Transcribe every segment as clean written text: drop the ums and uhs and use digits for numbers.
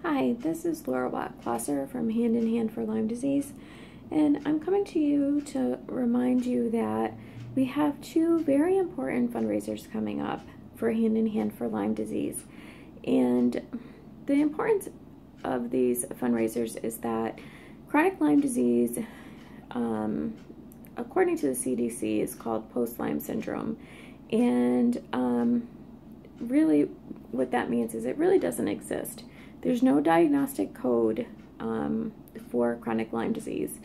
Hi, this is Laura Watt-Klosser from Hand in Hand for Lyme Disease, and I'm coming to you to remind you that we have two very important fundraisers coming up for Hand in Hand for Lyme Disease. And the importance of these fundraisers is that chronic Lyme disease, according to the CDC, is called post-Lyme syndrome. And really what that means is it really doesn't exist. There's no diagnostic code for chronic Lyme disease.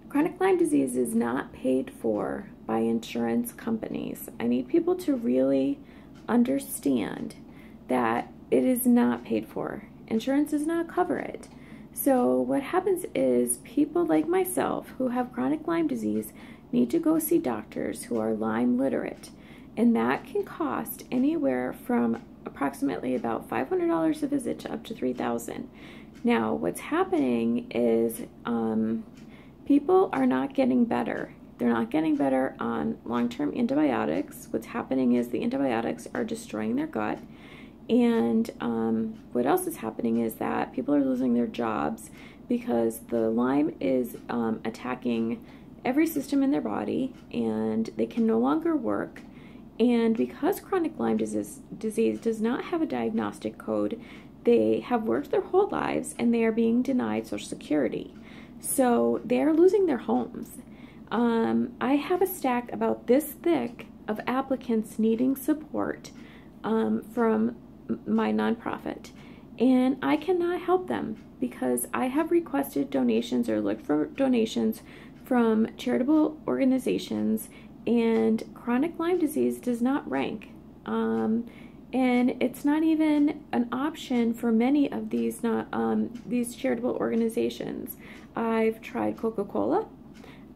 Chronic Lyme disease is not paid for by insurance companies. I need people to really understand that it is not paid for. Insurance does not cover it. So what happens is people like myself who have chronic Lyme disease need to go see doctors who are Lyme literate. And that can cost anywhere from approximately about $500 a visit to up to $3,000. Now, what's happening is people are not getting better. They're not getting better on long-term antibiotics. What's happening is the antibiotics are destroying their gut. And what else is happening is that people are losing their jobs because the Lyme is attacking every system in their body, and they can no longer work. And because chronic Lyme disease does not have a diagnostic code, they have worked their whole lives and they are being denied Social Security. So they are losing their homes. I have a stack about this thick of applicants needing support from my nonprofit. And I cannot help them because I have requested donations or looked for donations from charitable organizations, and chronic Lyme disease does not rank. And it's not even an option for many of these charitable organizations. I've tried Coca-Cola,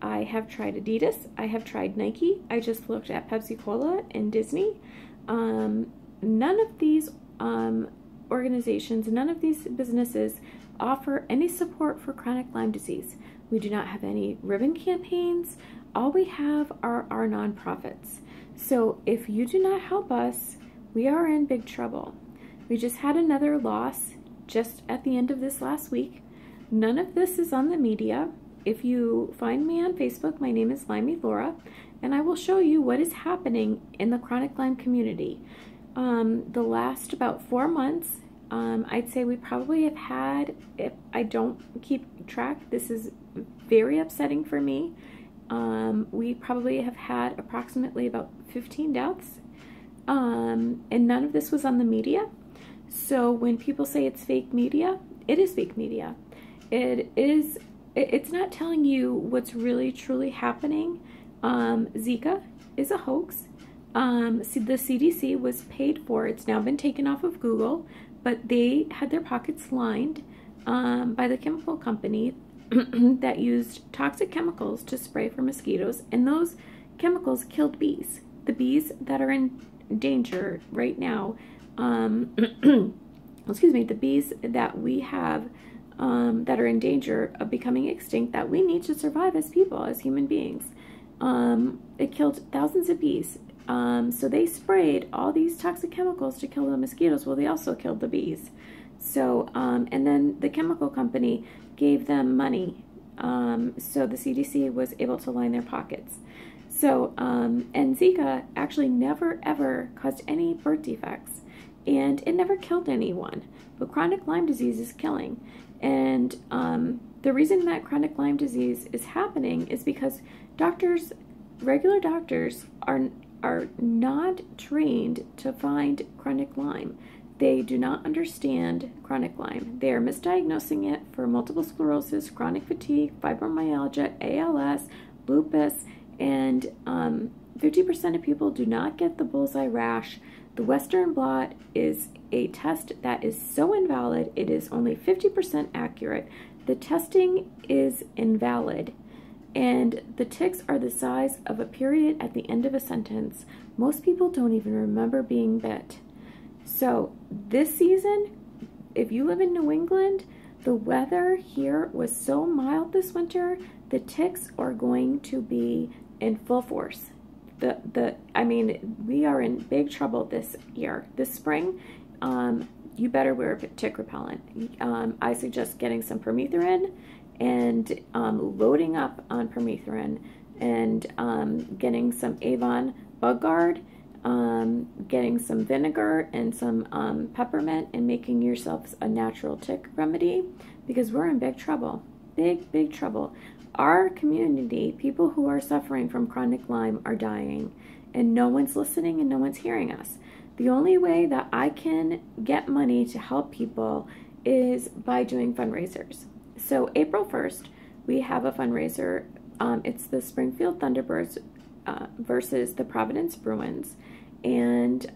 I have tried Adidas, I have tried Nike, I just looked at Pepsi-Cola and Disney. None of these organizations, none of these businesses offer any support for chronic Lyme disease. We do not have any ribbon campaigns. All we have are our nonprofits. So if you do not help us, we are in big trouble. We just had another loss just at the end of this last week. None of this is on the media. If you find me on Facebook, my name is Limey Laura, and I will show you what is happening in the chronic Lyme community. The last about 4 months, I'd say we probably have had, if I don't keep track, this is very upsetting for me. We probably have had approximately about 15 deaths, and none of this was on the media. So when people say it's fake media, it is fake media. It's not telling you what's really truly happening. Zika is a hoax. The CDC was paid for. It's now been taken off of Google, but they had their pockets lined by the chemical company that used toxic chemicals to spray for mosquitoes, and those chemicals killed bees. The bees that are in danger right now, excuse me, the bees that we have that are in danger of becoming extinct, that we need to survive as people, as human beings. It killed thousands of bees. So they sprayed all these toxic chemicals to kill the mosquitoes. Well, they also killed the bees. So, and then the chemical company gave them money. So the CDC was able to line their pockets. So, and Zika actually never ever caused any birth defects, and it never killed anyone. But chronic Lyme disease is killing. And the reason that chronic Lyme disease is happening is because doctors, regular doctors, are not trained to find chronic Lyme. They do not understand chronic Lyme. They are misdiagnosing it for multiple sclerosis, chronic fatigue, fibromyalgia, ALS, lupus, and 50% of people do not get the bullseye rash. The Western blot is a test that is so invalid. It is only 50% accurate. The testing is invalid. And the ticks are the size of a period at the end of a sentence. Most people don't even remember being bit. So this season, if you live in New England, the weather here was so mild this winter, the ticks are going to be in full force. I mean, we are in big trouble this year. This spring, you better wear a tick repellent. I suggest getting some permethrin and loading up on permethrin and getting some Avon Bug Guard, getting some vinegar and some peppermint, and making yourself a natural tick remedy, because we're in big trouble. Big trouble. Our community, people who are suffering from chronic Lyme, are dying, and no one's listening and no one's hearing us. The only way that I can get money to help people is by doing fundraisers. So April 1st, we have a fundraiser. It's the Springfield Thunderbirds versus the Providence Bruins, and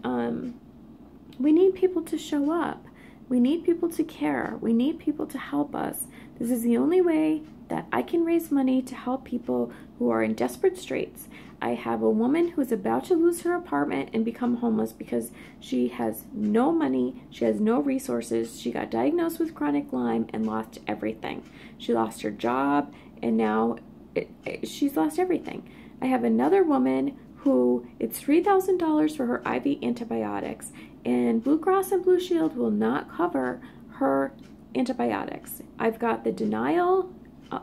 we need people to show up. We need people to care. We need people to help us. This is the only way that I can raise money to help people who are in desperate straits. I have a woman who's about to lose her apartment and become homeless because she has no money, she has no resources. She got diagnosed with chronic Lyme and lost everything. She lost her job, and now she's lost everything. I have another woman who, it's $3,000 for her IV antibiotics, and Blue Cross and Blue Shield will not cover her antibiotics. I've got the denial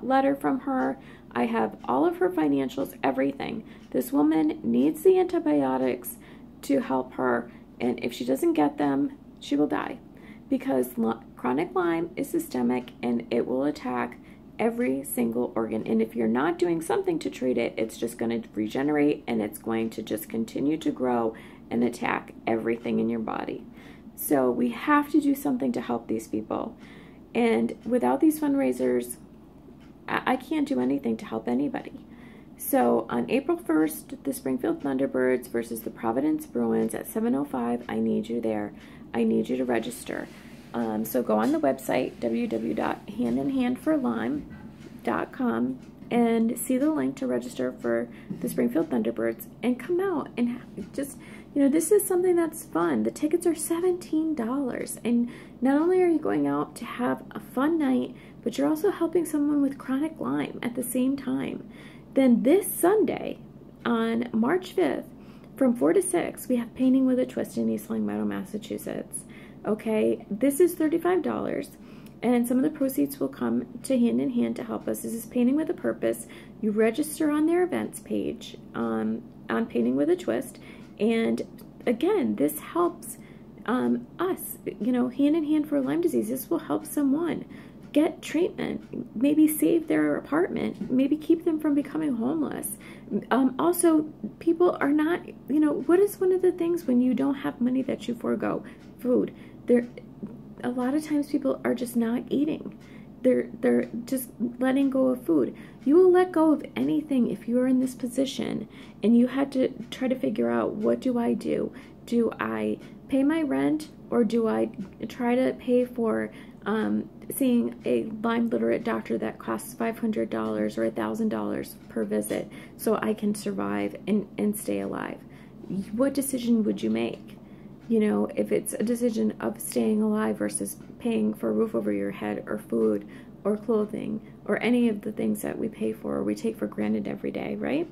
letter from her. I have all of her financials, everything. This woman needs the antibiotics to help her, and if she doesn't get them, she will die, because chronic Lyme is systemic and it will attack every single organ. And if you're not doing something to treat it, it's just going to regenerate, and it's going to just continue to grow and attack everything in your body. So we have to do something to help these people. And without these fundraisers, I can't do anything to help anybody. So on April 1st, the Springfield Thunderbirds versus the Providence Bruins at 7:05, I need you there. I need you to register. So go on the website, www.handinhandforlyme.com, and see the link to register for the Springfield Thunderbirds, and come out and just, this is something that's fun. The tickets are $17, and not only are you going out to have a fun night, but you're also helping someone with chronic Lyme at the same time. Then this Sunday, on March 5th, from 4 to 6, we have Painting with a Twist in East Longmeadow, Massachusetts. Okay, this is $35, and some of the proceeds will come to Hand in Hand to help us. This is Painting with a Purpose. You register on their events page on Painting with a Twist, and again, this helps us, Hand in Hand for Lyme disease. This will help someone get treatment, maybe save their apartment, maybe keep them from becoming homeless. Also, people are not, what is one of the things when you don't have money that you forego? Food. A lot of times people are just not eating. They're just letting go of food. You will let go of anything if you are in this position and you had to try to figure out, what do I do? Do I pay my rent, or do I try to pay for seeing a Lyme literate doctor that costs $500 or $1,000 per visit so I can survive and stay alive? What decision would you make? If it's a decision of staying alive versus paying for a roof over your head, or food, or clothing, or any of the things that we pay for or we take for granted every day, right?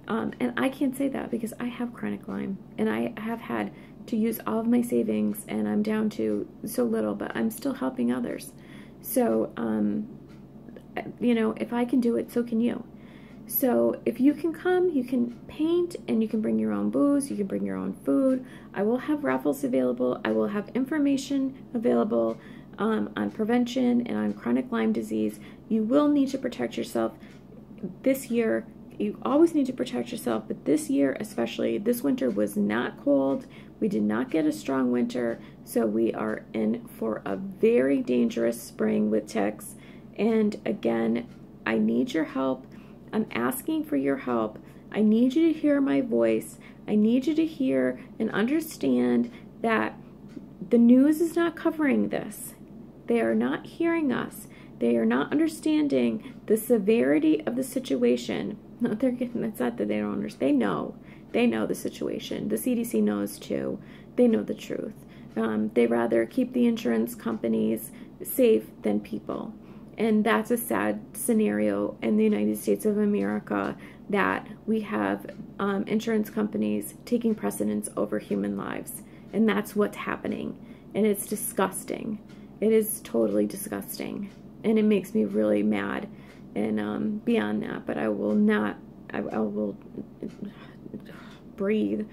And I can't say that because I have chronic Lyme, and I have had to use all of my savings, and I'm down to so little, but I'm still helping others. So, if I can do it, so can you. So if you can come, you can paint, and you can bring your own booze, you can bring your own food. I will have raffles available. I will have information available on prevention and on chronic Lyme disease. You will need to protect yourself this year. You always need to protect yourself, but this year especially, this winter was not cold. We did not get a strong winter, so we are in for a very dangerous spring with ticks. And again, I need your help. I'm asking for your help. I need you to hear my voice. I need you to hear and understand that the news is not covering this. They are not hearing us. They are not understanding the severity of the situation. It's not that they don't understand. They know. They know the situation. The CDC knows too. They know the truth. They rather keep the insurance companies safe than people. And that's a sad scenario in the United States of America, that we have insurance companies taking precedence over human lives. And that's what's happening. and it's disgusting. It is totally disgusting, and it makes me really mad. And beyond that, but I will not, I will breathe.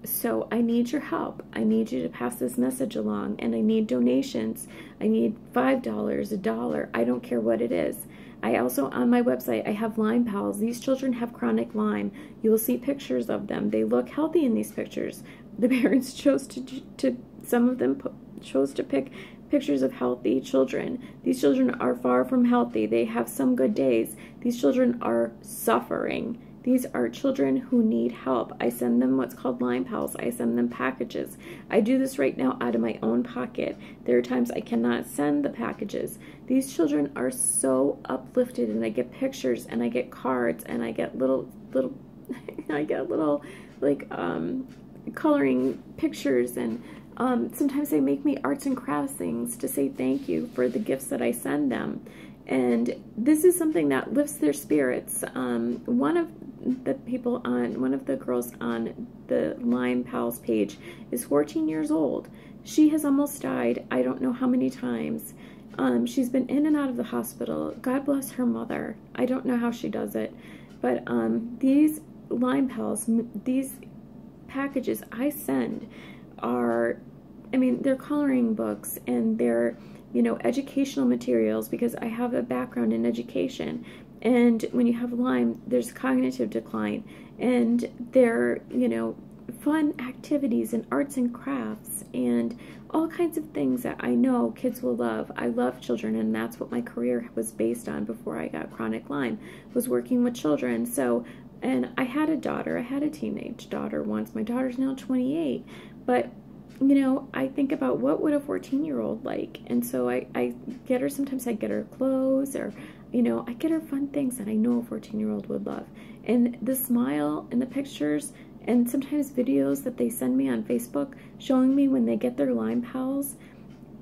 So I need your help. I need you to pass this message along, and I need donations. I need $5, $1. I don't care what it is. I also, on my website, I have Lyme Pals. These children have chronic Lyme. You will see pictures of them. They look healthy in these pictures. The parents chose to some of them chose to pick pictures of healthy children. These children are far from healthy. They have some good days. These children are suffering. These are children who need help. I send them what's called Lyme Pals. I send them packages. I do this right now out of my own pocket. There are times I cannot send the packages. These children are so uplifted, and I get pictures, and I get cards, and I get little I get little like coloring pictures, and sometimes they make me arts and crafts things to say thank you for the gifts that I send them. And this is something that lifts their spirits. One of the girls on the Lyme Pals page is 14 years old. She has almost died, I don't know how many times. She's been in and out of the hospital. God bless her mother. I don't know how she does it. But these Lyme Pals, these packages I send are, I mean, they're coloring books, and they're, you know, educational materials, because I have a background in education. And when you have Lyme, there's cognitive decline, and they're, you know, fun activities and arts and crafts and all kinds of things that I know kids will love. I love children, and that's what my career was based on before I got chronic Lyme, was working with children. So, and I had a daughter, I had a teenage daughter once. My daughter's now 28, but you know, I think about what would a 14-year-old like, and so I get her, sometimes I get her clothes, or, you know, I get her fun things that I know a 14-year-old would love. And the smile and the pictures, and sometimes videos that they send me on Facebook showing me when they get their Lyme Pals,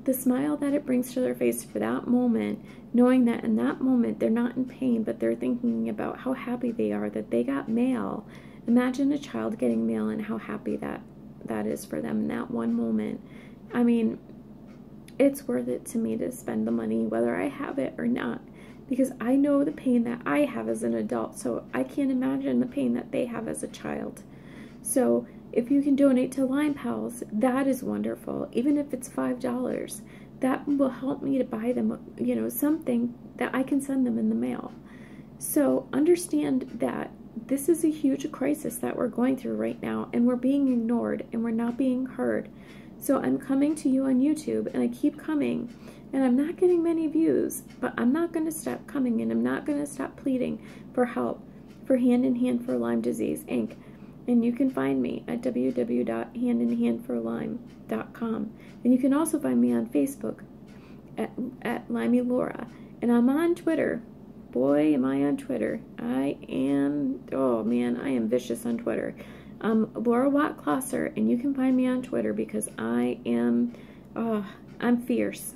the smile that it brings to their face for that moment, knowing that in that moment they're not in pain, but they're thinking about how happy they are that they got mail. Imagine a child getting mail and how happy that is for them in that one moment. I mean, it's worth it to me to spend the money whether I have it or not, because I know the pain that I have as an adult, so I can't imagine the pain that they have as a child. So if you can donate to Lyme Pals, that is wonderful. Even if it's $5, that will help me to buy them, you know, something that I can send them in the mail. So understand that this is a huge crisis that we're going through right now, and we're being ignored, and we're not being heard. So I'm coming to you on YouTube, and I keep coming, and I'm not getting many views, but I'm not going to stop coming, and I'm not going to stop pleading for help for Hand in Hand for Lyme Disease, Inc. And you can find me at www.handinhandforlyme.com. And you can also find me on Facebook at Limey Laura. And I'm on Twitter. Boy, am I on Twitter. I am, oh man, I am vicious on Twitter. Laura Watt Closser, and you can find me on Twitter because I am, I'm fierce.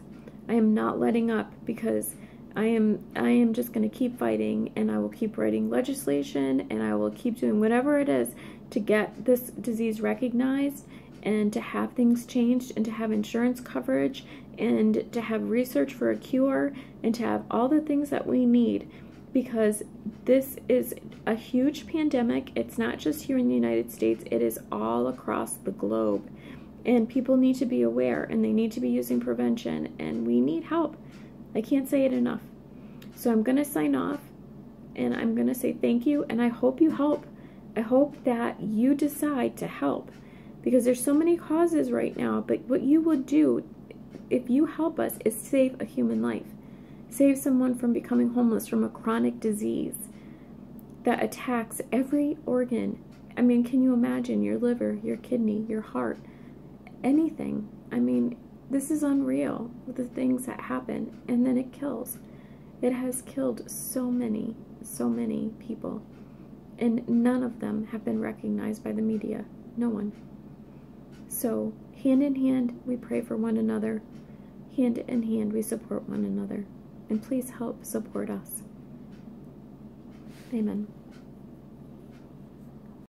I am not letting up, because I am just going to keep fighting, and I will keep writing legislation, and I will keep doing whatever it is to get this disease recognized, and to have things changed, and to have insurance coverage, and to have research for a cure, and to have all the things that we need, because this is a huge pandemic. It's not just here in the United States, it is all across the globe, and people need to be aware, and they need to be using prevention, and we need help. I can't say it enough. So I'm going to sign off, and I'm going to say thank you, and I hope you help. I hope that you decide to help, because there's so many causes right now, but what you will do if you help us is save a human life. Save someone from becoming homeless from a chronic disease that attacks every organ. I mean, can you imagine your liver, your kidney, your heart, anything? I mean, this is unreal, the things that happen, and then it kills. It has killed so many people, and none of them have been recognized by the media. No one. So, hand in hand, we pray for one another. Hand in hand, we support one another. And please help support us. Amen.